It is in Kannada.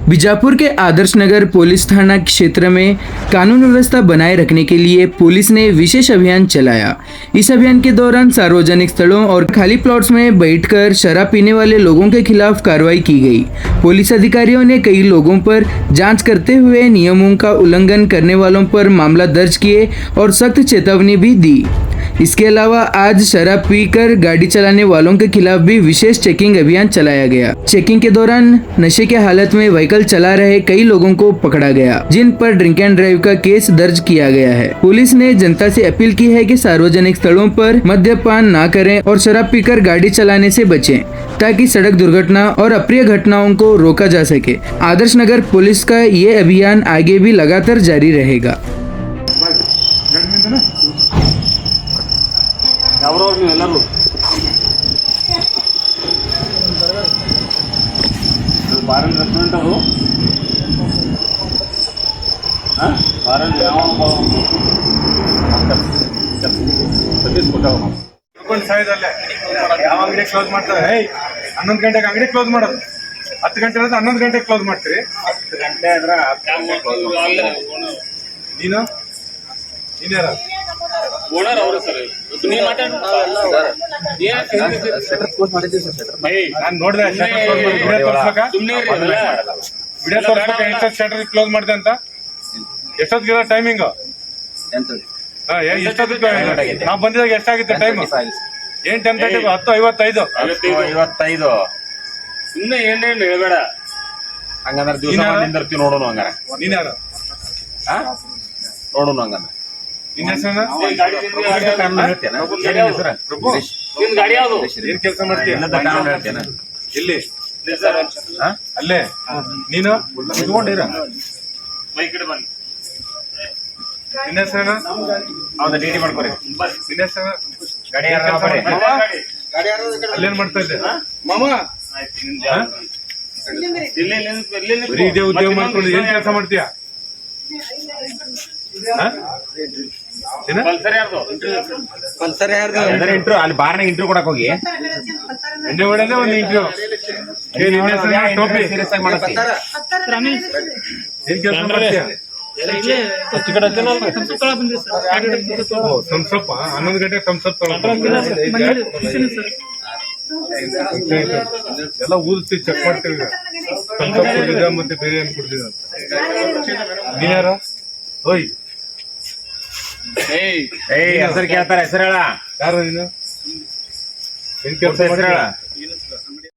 बीजापुर के आदर्श नगर पुलिस थाना क्षेत्र में कानून व्यवस्था बनाए रखने के लिए पुलिस ने विशेष अभियान चलाया। इस अभियान के दौरान सार्वजनिक स्थलों और खाली प्लॉट्स में बैठकर शराब पीने वाले लोगों के खिलाफ कार्रवाई की गई। पुलिस अधिकारियों ने कई लोगों पर जांच करते हुए नियमों का उल्लंघन करने वालों पर मामला दर्ज किए और सख्त चेतावनी भी दी। इसके अलावा आज शराब पीकर गाड़ी चलाने वालों के खिलाफ भी विशेष चेकिंग अभियान चलाया गया। चेकिंग के दौरान नशे के हालत में व्हीकल चला रहे कई लोगों को पकड़ा गया, जिन पर ड्रिंक एंड ड्राइव का केस दर्ज किया गया है। पुलिस ने जनता से अपील की है कि सार्वजनिक स्थलों पर मद्यपान न करें और शराब पीकर गाड़ी चलाने से बचें, ताकि सड़क दुर्घटना और अप्रिय घटनाओं को रोका जा सके। आदर्श नगर पुलिस का ये अभियान आगे भी लगातार जारी रहेगा। ಫಾರೆನ್ ರೆಸ್ಟೋರೆಂಟ್ ಅದು ಫಾರೆನ್ ಯಾವ ಸಾಯದಲ್ಲೇ ಯಾವ ಅಂಗಡಿ ಕ್ಲೋಸ್ ಮಾಡ್ತಾರೆ? 11 ಗಂಟೆಗೆ ಅಂಗಡಿ ಕ್ಲೋಸ್ ಮಾಡೋದು, 10 ಗಂಟೆ ಅಂದ್ರೆ 11 ಗಂಟೆಗೆ ಕ್ಲೋಸ್ ಮಾಡ್ತೀರಿ. 10 ಗಂಟೆ ಅಂದ್ರೆ ನೀನ್ಯಾರ ಓನರ್ ಅವರು ಸರ್? ನಾನು ನೋಡಿದೆ ವಿಡಿಯೋ ತೋರಿಸ್ಬೇಕು. ಎಷ್ಟೊತ್ತು ಶಟರ್ ಕ್ಲೋಸ್ ಮಾಡಿದೆ ಅಂತ? ಎಷ್ಟೊತ್ತಿಗೆ ಟೈಮಿಂಗ್? ಎಷ್ಟೊತ್ತಿಗೆ ನಾವು ಬಂದಿದಾಗ ಎಷ್ಟಾಗಿತ್ತು ಟೈಮ್? 8:10 10:55 ಸುಮ್ಮನೆ ಏನೇನು ಹೇಳ್ಬೇಡ. ಹಂಗಂದ್ರೆ ದಿವಸ ನೋಡೋಣ. ಹಂಗಾರ ನೀನ್ ಯಾರು ನೋಡೋಣ? ಹಂಗಂದ್ರೆ ನಿನ್ನ ಹೆಸರು ಗಾಡಿ ಯಾವುದು? ಏನ್ ಕೆಲಸ ಮಾಡ್ತೀಯ? ಎಲ್ಲಿ? ಅಲ್ಲೇ ನೀನು ಇಟ್ಕೊಂಡಿರ? ನಿನ್ನ ಹೆಸರು ಅವನ ಡಿಟಿ ಮಾಡ್ಕೊರಿ. ನಿನ್ನ ಹೆಸರು ಅಲ್ಲೇನ್ ಮಾಡ್ತಾ ಇದ್ದೆ? ಬರೀ ಇದೇ ಉದ್ಯೋಗ ಮಾಡ್ಕೊಂಡು ಏನ್ ಕೆಲಸ ಮಾಡ್ತೀಯ? ಅಲ್ಲಿ ಬಾರ್ನಾಗ ಇಂಟರ್ವ್ಯೂ ಕೊಡಕ್ ಹೋಗಿ ಎಣ್ಣೆ ಹೊಡೆದೇ ಒಂದು ಇಂಟರ್ವ್ಯೂ. ಟೋಪಿ ಸೀರಿಯಸ್ ಆಗಿ ಮಾಡ್ತೀಯ? ಏನ್ ಕೆಲಸ ಮಾಡ್ತೀಯ? ಥಮ್ಸಪ್ 11 ಗಂಟೆ ಥಮ್ಸಪ್ ಎಲ್ಲ ಊದಿಸ್ತೀವಿ, ಚೆಕ್ ಮಾಡ್ತೀವಿ. ಥಮ್ಸಪ್ ಕುಡಿದ ಮತ್ತೆ ಬೇರೆ ಏನ್ ಕುಡಿದ ಅಂತ. ನೀನ್ ಯಾರ? ಓಯ್ ಹೆಸರು ಕೇಳ್ತಾರ, ಹೆಸರು ಹೇಳ. ಯಾರು ನೀನು? ಏನ್ ಕೆಲಸ? ಹೆಸರು ಹೇಳ.